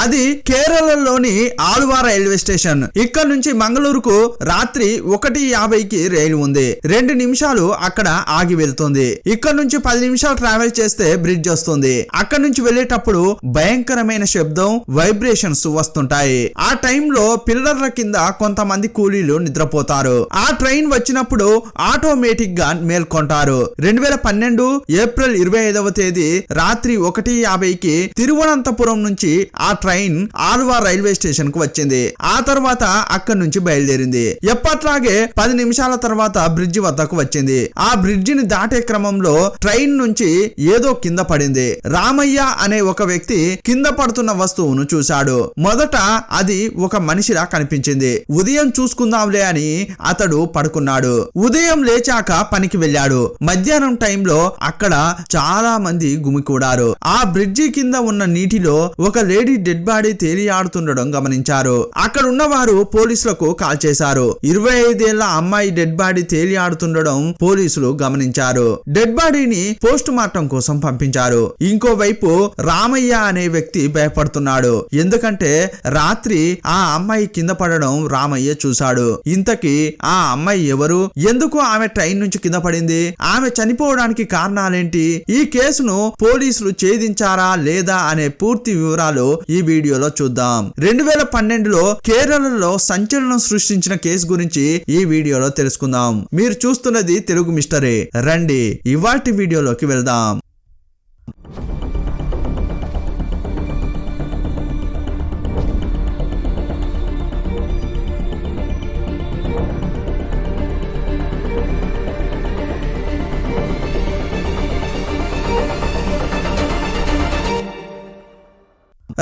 అది కేరళలోని Aluva railway station. ఇక్కడ నుంచి మంగళూరుకు రాత్రి 1:50కి రైలు ఉంది. 2 నిమిషాలు అక్కడ ఆగి వెళ్తుంది. ఇక్కడ నుంచి 10 నిమిషాలు ట్రావెల్ చేస్తే బ్రిడ్జ్ వస్తుంది. అక్కడ నుంచి వెళ్లేటప్పుడు భయంకరమైన శబ్దం, వైబ్రేషన్స్ వస్తుంటాయి. ఆ టైంలో పిల్లర్ల కింద కొంతమంది కూలీలు నిద్రపోతారు. ఆ ట్రైన్ వచ్చినప్పుడు ఆటోమేటిక్ గా మేల్కొంటారు. 2012 ఏప్రిల్ 25వ తేదీ రాత్రి 1:50కి తిరువనంతపురం నుంచి ఆ ట్రైన్ ఆలువా రైల్వే స్టేషన్ కు వచ్చింది. ఆ తర్వాత అక్కడి నుంచి బయలుదేరింది. ఎప్పట్లాగే 10 నిమిషాల తర్వాత బ్రిడ్జి వద్దకు వచ్చింది. ఆ బ్రిడ్జిని దాటే క్రమంలో ట్రైన్ నుంచి ఏదో కింద పడింది. రామయ్య అనే ఒక వ్యక్తి కింద పడుతున్న వస్తువును చూశాడు. మొదట అది ఒక మనిషిలా కనిపించింది. ఉదయం చూసుకుందాంలే అని అతడు పడుకున్నాడు. ఉదయం లేచాక పనికి వెళ్ళాడు. మధ్యాహ్నం టైంలో అక్కడ చాలా మంది గుమికూడారు. ఆ బ్రిడ్జి కింద ఉన్న నీటిలో ఒక లేడీ డెడ్ బాడీ తేలియాడుతుండడం గమనించారు. అక్కడ ఉన్నవారు పోలీసులకు కాల్ చేశారు. 25 ఏళ్ల అమ్మాయి డెడ్ బాడీ తేలియాడుతుండడం పోలీసులు గమనించారు. డెడ్ బాడీని పోస్ట్ మార్టం కోసం పంపించారు. ఇంకోవైపు రామయ్య అనే వ్యక్తి భయపడుతున్నాడు. ఎందుకంటే రాత్రి ఆ అమ్మాయి కింద పడడం రామయ్య చూశాడు. ఇంతకీ ఆ అమ్మాయి ఎవరు? ఎందుకు ఆమె ట్రైన్ నుంచి కింద పడింది? ఆమె చనిపోవడానికి కారణాలేంటి? ఈ కేసును పోలీసులు ఛేదించారా లేదా అనే పూర్తి వివరాలు ఈ వీడియోలో చూద్దాం. 2012లో కేరళలో సంచలనం సృష్టించిన కేసు గురించి ఈ వీడియోలో తెలుసుకుందాం. మీరు చూస్తున్నది తెలుగు మిస్టరీ. రండి ఇవాల్టి వీడియోలోకి వెళ్దాం.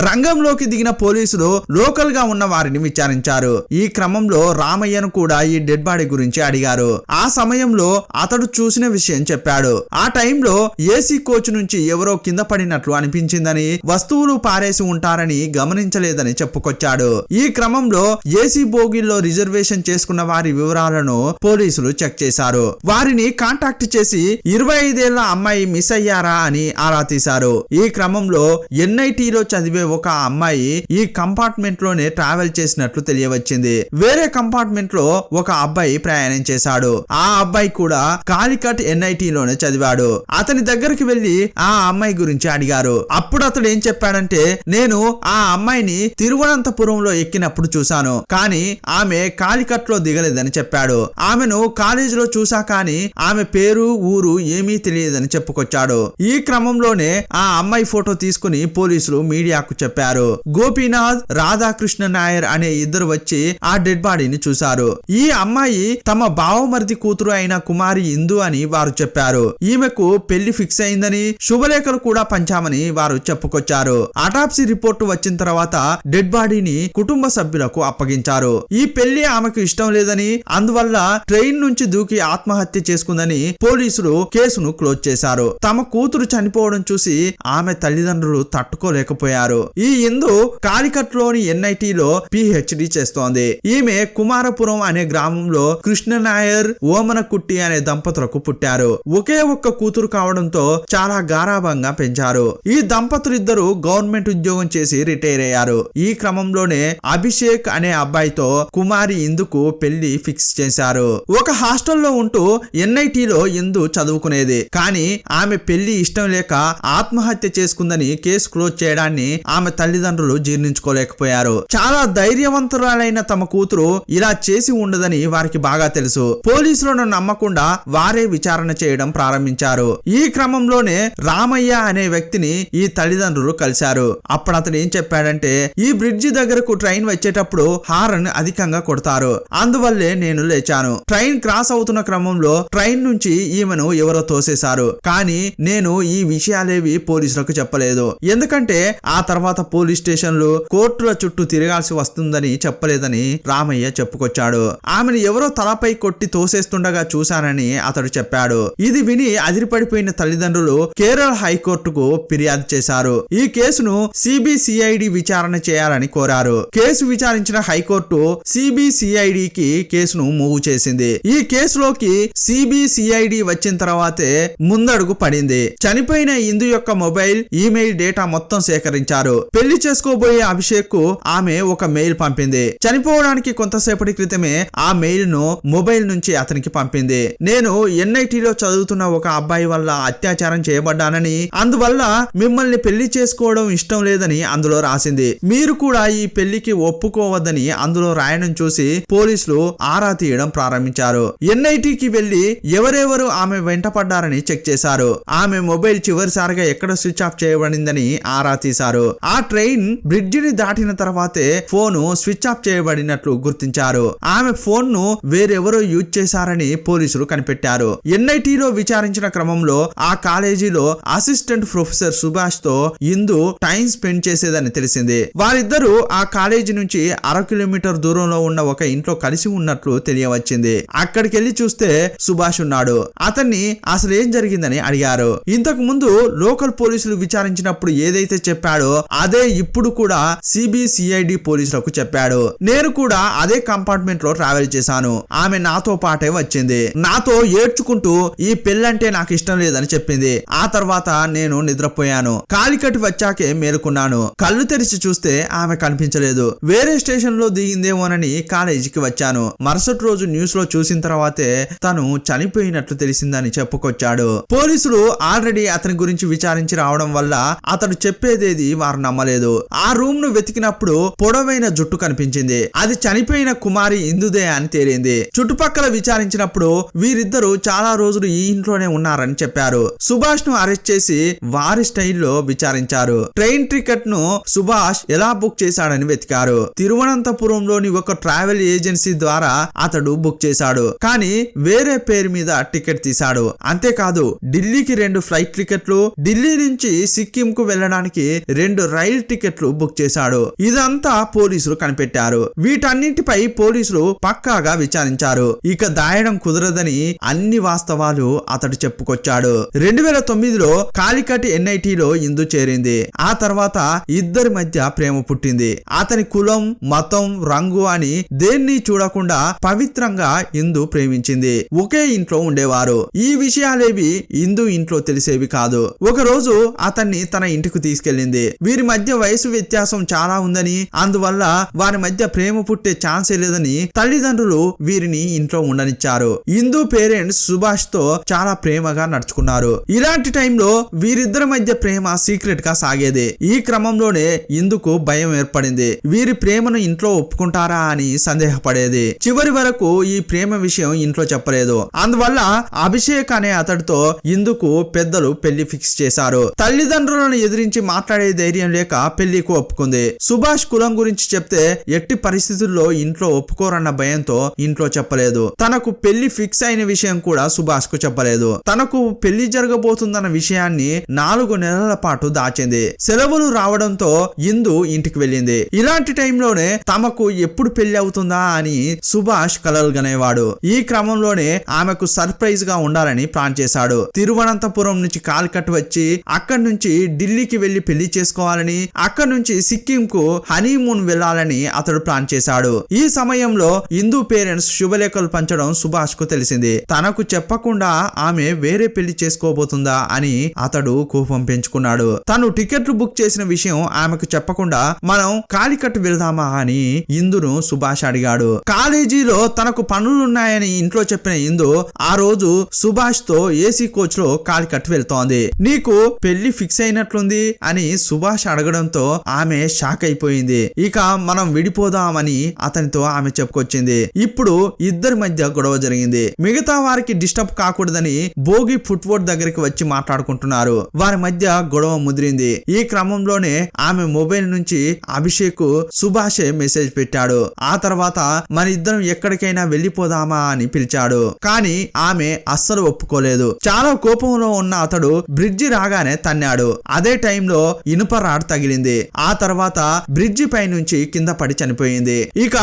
రంగంలోకి దిగిన పోలీసులు లోకల్ గా ఉన్న వారిని విచారించారు. ఈ క్రమంలో రామయ్యను కూడా ఈ డెడ్ బాడీ గురించి అడిగారు. ఆ సమయంలో అతడు చూసిన విషయం చెప్పాడు. ఆ టైంలో ఏసీ కోచ్ నుంచి ఎవరో కింద పడినట్లు అనిపించిందని, వస్తువులు పారేసి ఉంటారని గమనించలేదని చెప్పుకొచ్చాడు. ఈ క్రమంలో ఏసీ బోగిల్లో రిజర్వేషన్ చేసుకున్న వారి వివరాలను పోలీసులు చెక్ చేశారు. వారిని కాంటాక్ట్ చేసి 25 ఏళ్ల అమ్మాయి మిస్ అయ్యారా అని ఆరా తీశారు. ఈ క్రమంలో ఎన్ఐటీలో చదివే ఒక అమ్మాయి ఈ కంపార్ట్మెంట్ లోనే ట్రావెల్ చేసినట్లు తెలియవచ్చింది. వేరే కంపార్ట్మెంట్ లో ఒక అబ్బాయి ప్రయాణం చేశాడు. ఆ అబ్బాయి కూడా కాలికట్ ఎన్ఐటీ లోనే చదివాడు. అతని దగ్గరికి వెళ్లి ఆ అమ్మాయి గురించి అడిగారు. అప్పుడు అతడు ఏం చెప్పాడంటే, నేను ఆ అమ్మాయిని తిరువనంతపురంలో ఎక్కినప్పుడు చూశాను, కానీ ఆమె కాలికట్ లో దిగలేదని చెప్పాడు. ఆమెను కాలేజీలో చూసా కానీ ఆమె పేరు ఊరు ఏమీ తెలియదని చెప్పుకొచ్చాడు. ఈ క్రమంలోనే ఆ అమ్మాయి ఫోటో తీసుకుని పోలీసులు మీడియాకు చెప్పారు. గోపీనాథ్, రాధాకృష్ణ నాయర్ అనే ఇద్దరు వచ్చి ఆ డెడ్ బాడీని చూశారు. ఈ అమ్మాయి తమ బావమరిది కూతురు అయిన కుమారి ఇందు అని వారు చెప్పారు. ఈమెకు పెళ్లి ఫిక్స్ అయిందని, శుభలేఖలు కూడా పంచామని వారు చెప్పుకొచ్చారు. అటాప్సీ రిపోర్టు వచ్చిన తర్వాత డెడ్ బాడీని కుటుంబ సభ్యులకు అప్పగించారు. ఈ పెళ్లి ఆమెకు ఇష్టం లేదని, అందువల్ల ట్రైన్ నుంచి దూకి ఆత్మహత్య చేసుకుందని పోలీసులు కేసును క్లోజ్ చేశారు. తమ కూతురు చనిపోవడం చూసి ఆమె తల్లిదండ్రులు తట్టుకోలేకపోయారు. ఈ ఇందు కాలికట్ లోని ఎన్ఐటీలో పిహెచ్డి చేస్తోంది. ఈమె కుమారపురం అనే గ్రామంలో కృష్ణ నాయర్, ఓమన కుట్టి అనే దంపతులకు పుట్టారు. ఒకే ఒక్క కూతురు కావడంతో చాలా గారాభంగా పెంచారు. ఈ దంపతులిద్దరూ గవర్నమెంట్ ఉద్యోగం చేసి రిటైర్ అయ్యారు. ఈ క్రమంలోనే అభిషేక్ అనే అబ్బాయితో కుమారి ఇందుకు పెళ్లి ఫిక్స్ చేశారు. ఒక హాస్టల్లో ఉంటూ ఎన్ఐటీలో ఇందు చదువుకునేది. కానీ ఆమె పెళ్లి ఇష్టం లేక ఆత్మహత్య చేసుకుందని కేసు క్లోజ్ చేయడాన్ని ఆమె తల్లిదండ్రులు జీర్ణించుకోలేకపోయారు. చాలా ధైర్యవంతురాలైన తమ కూతురు ఇలా చేసి ఉండదని వారికి బాగా తెలుసు. పోలీసులను నమ్మకుండా వారే విచారణ చేయడం ప్రారంభించారు. ఈ క్రమంలోనే రామయ్య అనే వ్యక్తిని ఈ తల్లిదండ్రులు కలిశారు. అప్పుడు అతను ఏం చెప్పాడంటే, ఈ బ్రిడ్జి దగ్గరకు ట్రైన్ వచ్చేటప్పుడు హారన్ అధికంగా కొడతారు, అందువల్లే నేను లేచాను. ట్రైన్ క్రాస్ అవుతున్న క్రమంలో ట్రైన్ నుంచి ఈమెను ఎవరో తోసేశారు. కానీ నేను ఈ విషయాలేవి పోలీసులకు చెప్పలేదు. ఎందుకంటే ఆ తర్వాత పోలీస్ స్టేషన్లు, కోర్టుల చుట్టూ తిరగాల్సి వస్తుందని చెప్పలేదని రామయ్య చెప్పుకొచ్చాడు. ఆమెను ఎవరో తలపై కొట్టి తోసేస్తుండగా చూశానని అతడు చెప్పాడు. ఇది విని అదిరిపడిపోయిన తల్లిదండ్రులు కేరళ హైకోర్టుకు ఫిర్యాదు చేశారు. ఈ కేసును సిబిసిఐడి విచారణ చేయాలని కోరారు. కేసు విచారించిన హైకోర్టు సిబిసిఐడికి కేసును మూవ్ చేసింది. ఈ కేసులోకి సిబిసిఐడి వచ్చిన తర్వాతే ముందడుగు పడింది. చనిపోయిన ఇందు యొక్క మొబైల్, ఈమెయిల్ డేటా మొత్తం సేకరించారు. విచారించారు. పెళ్లి చేసుకోబోయే అభిషేక్ కు ఆమె ఒక మెయిల్ పంపింది. చనిపోవడానికి కొంతసేపటి క్రితమే ఆ మెయిల్ ను మొబైల్ నుంచి అతనికి పంపింది. నేను ఎన్ఐటీలో చదువుతున్న ఒక అబ్బాయి వల్ల అత్యాచారం చేయబడ్డానని, అందువల్ల మిమ్మల్ని పెళ్లి చేసుకోవడం ఇష్టం లేదని అందులో రాసింది. మీరు కూడా ఈ పెళ్లికి ఒప్పుకోవద్దని అందులో రాయడం చూసి పోలీసులు ఆరా తీయడం ప్రారంభించారు. ఎన్ఐటీకి వెళ్లి ఎవరెవరు ఆమె వెంట పడ్డారని చెక్ చేశారు. ఆమె మొబైల్ చివరిసారిగా ఎక్కడ స్విచ్ ఆఫ్ చేయబడిందని ఆరా తీశారు. ఆ ట్రైన్ బ్రిడ్జిని దాటిన తర్వాతే ఫోను స్విచ్ ఆఫ్ చేయబడినట్లు గుర్తించారు. ఆమె ఫోన్ ను వేరెవరో యూజ్ చేశారని పోలీసులు కనిపెట్టారు. ఎన్ఐటీలో విచారించిన క్రమంలో ఆ కాలేజీలో అసిస్టెంట్ ప్రొఫెసర్ సుభాష్ తో ఇందు టైం స్పెండ్ చేసేదని తెలిసింది. వారిద్దరూ ఆ కాలేజీ నుంచి 1/2 కిలోమీటర్ దూరంలో ఉన్న ఒక ఇంట్లో కలిసి ఉన్నట్లు తెలియవచ్చింది. అక్కడికి వెళ్లి చూస్తే సుభాష్ ఉన్నాడు. అతన్ని అసలు ఏం జరిగిందని అడిగారు. ఇంతకు ముందు లోకల్ పోలీసులు విచారించినప్పుడు ఏదైతే చెప్పాడో అదే ఇప్పుడు కూడా సిబిసిఐడి పోలీసులకు చెప్పాడు. నేను కూడా అదే కంపార్ట్మెంట్ లో ట్రావెల్ చేశాను. ఆమె నాతో పాటే వచ్చింది. నాతో ఏడ్చుకుంటూ ఈ పెళ్ళంటే నాకు ఇష్టం లేదని చెప్పింది. ఆ తర్వాత నేను నిద్రపోయాను. కాలికట్టి వచ్చాకే మేలుకున్నాను. కళ్ళు తెరిచి చూస్తే ఆమె కనిపించలేదు. వేరే స్టేషన్ లో దిగిందేమోనని కాలేజీకి వచ్చాను. మరుసటి రోజు న్యూస్ లో చూసిన తర్వాతే తను చనిపోయినట్లు తెలిసిందని చెప్పుకొచ్చాడు. పోలీసులు ఆల్రెడీ అతని గురించి విచారించి రావడం వల్ల అతడు చెప్పేదేది వారు నమ్మలేదు. ఆ రూమ్ ను వెతికినప్పుడు పొడవైన జుట్టు కనిపించింది. అది చనిపోయిన కుమారి ఇందుదే అని తేలింది. చుట్టుపక్కల విచారించినప్పుడు వీరిద్దరూ చాలా రోజులు ఈ ఇంట్లోనే ఉన్నారని చెప్పారు. సుభాష్ ను అరెస్ట్ చేసి వారి స్టైల్లో విచారించారు. ట్రైన్ టికెట్ ను సుభాష్ ఎలా బుక్ చేశాడని వెతికారు. తిరువనంతపురంలోని ఒక ట్రావెల్ ఏజెన్సీ ద్వారా అతడు బుక్ చేశాడు. కానీ వేరే పేరు మీద టికెట్ తీశాడు. అంతేకాదు ఢిల్లీకి 2 ఫ్లైట్ టికెట్లు, ఢిల్లీ నుంచి సిక్కిం కు వెళ్ళడానికి 2 రైల్ టికెట్లు బుక్ చేశాడు. ఇదంతా పోలీసులు కనిపెట్టారు. వీటన్నింటిపై పోలీసులు పక్కాగా విచారించారు. ఇక దాయడం కుదరదని అన్ని వాస్తవాలు అతడు చెప్పుకొచ్చాడు. 2009లో కాలికట్ ఎన్ఐటీలో ఇందు చేరింది. ఆ తర్వాత ఇద్దరి మధ్య ప్రేమ పుట్టింది. అతని కులం, మతం, రంగు అని దేన్ని చూడకుండా పవిత్రంగా ఇందు ప్రేమించింది. ఒకే ఇంట్లో ఉండేవారు. ఈ విషయాలేవి ఇందు ఇంట్లో తెలిసేవి కాదు. ఒక రోజు అతన్ని తన ఇంటికి తీసుకెళ్లింది. వీరి మధ్య వయసు వ్యత్యాసం చాలా ఉందని, అందువల్ల వారి మధ్య ప్రేమ పుట్టే ఛాన్సే లేదని తల్లిదండ్రులు వీరిని ఇంట్లో ఉండనిచ్చారు. ఇందు పేరెంట్స్ సుభాష్ తో చాలా ప్రేమగా నడుచుకున్నారు. ఇలాంటి టైంలో వీరిద్దరి మధ్య ప్రేమ సీక్రెట్ గా సాగేది. ఈ క్రమంలోనే ఇందుకు భయం ఏర్పడింది. వీరి ప్రేమను ఇంట్లో ఒప్పుకుంటారా అని సందేహపడేది. చివరి వరకు ఈ ప్రేమ విషయం ఇంట్లో చెప్పలేదు. అందువల్ల అభిషేక్ అనే అతడితో ఇందుకు పెద్దలు పెళ్లి ఫిక్స్ చేశారు. తల్లిదండ్రులను ఎదిరించి మాట్లాడే ధైర్యం లేక పెళ్లికి ఒప్పుకుంది. సుభాష్ కులం గురించి చెప్తే ఎట్టి పరిస్థితుల్లో ఇంట్లో ఒప్పుకోరన్న భయంతో ఇంట్లో చెప్పలేదు. తనకు పెళ్లి ఫిక్స్ అయిన విషయం కూడా సుభాష్ కు చెప్పలేదు. తనకు పెళ్లి జరగబోతుందన్న విషయాన్ని 4 నెలల పాటు దాచింది. సెలవులు రావడంతో ఇందు ఇంటికి వెళ్ళింది. ఇలాంటి టైంలోనే తమకు ఎప్పుడు పెళ్లి అవుతుందా అని సుభాష్ కలలు గనేవాడు. ఈ క్రమంలోనే ఆమెకు సర్ప్రైజ్ గా ఉండాలని ప్లాన్ చేశాడు. తిరువనంతపురం నుంచి కాలికట్ వచ్చి అక్కడి నుంచి ఢిల్లీకి వెళ్లి పెళ్లి చేసుకోవాలని, అక్కడి నుంచి సిక్కిం కు హనీమూన్ వెళ్లాలని అతడు ప్లాన్ చేశాడు. ఈ సమయంలో ఇందు పేరెంట్స్ శుభలేఖలు పంచడం సుభాష్ కు తెలిసింది. తనకు చెప్పకుండా ఆమె వేరే పెళ్లి చేసుకోబోతుందా అని అతడు కోపం పెంచుకున్నాడు. తను టికెట్లు బుక్ చేసిన విషయం ఆమెకు చెప్పకుండా మనం కాలికట్ వెళ్దామా అని ఇందును సుభాష్ అడిగాడు. కాలేజీలో తనకు పనులున్నాయని ఇంట్లో చెప్పిన ఇందు ఆ రోజు సుభాష్ తో ఏసీ కోచ్ లో కాలికట్ వెళ్తోంది. నీకు పెళ్లి ఫిక్స్ అయినట్లుంది అని సుభాష్ అడగడంతో ఆమె షాక్ అయిపోయింది. ఇక మనం విడిపోదామని అతనితో ఆమె చెప్పుకొచ్చింది. ఇప్పుడు ఇద్దరి మధ్య గొడవ జరిగింది. మిగతా వారికి డిస్టర్బ్ కాకూడదని భోగి ఫుట్వర్డ్ దగ్గరికి వచ్చి మాట్లాడుకుంటున్నారు. వారి మధ్య గొడవ ముదిరింది. ఈ క్రమంలోనే ఆమె మొబైల్ నుంచి అభిషేక్ సుభాషే మెసేజ్ పెట్టాడు. ఆ తర్వాత మన ఇద్దరం ఎక్కడికైనా వెళ్లిపోదామా అని పిలిచాడు. కానీ ఆమె అస్సలు ఒప్పుకోలేదు. చాలా కోపంలో ఉన్న అతడు బ్రిడ్జి రాగానే తన్నాడు. అదే టైంలో ఇనుప రాడ్ తగిలింది. ఆ తర్వాత బ్రిడ్జి పై నుంచి కింద పడి చనిపోయింది. ఇక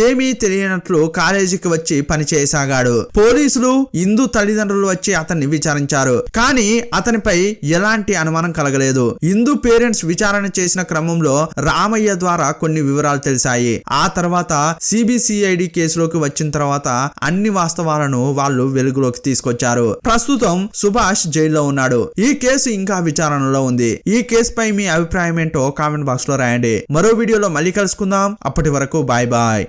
ఏమీ తెలియనట్లు కాలేజీకి వచ్చి పని చేయసాగాడు. పోలీసులు ఇందు తల్లిదండ్రులు వచ్చి అతన్ని విచారించారు. కానీ అతనిపై ఎలాంటి అనుమానం కలగలేదు. ఇందు పేరెంట్స్ విచారణ చేసిన క్రమంలో రామయ్య ద్వారా కొన్ని వివరాలు తెలిసాయి. ఆ తర్వాత సిబిసిఐడి కేసులోకి వచ్చిన తర్వాత అన్ని వాస్తవాలను వాళ్ళు వెలుగులోకి తీసుకొచ్చారు. ప్రస్తుతం సుభాష్ జైల్లో ఉన్నాడు. ఈ కేసు ఇంకా విచారణలో ఉంది. ఈ కేసుపై మీ అభిప్రాయం అభిప్రాయం ఏంటో కామెంట్ బాక్స్ లో రాయండి. మరో వీడియోలో మళ్ళీ కలుసుకుందాం. అప్పటి వరకు బాయ్ బాయ్.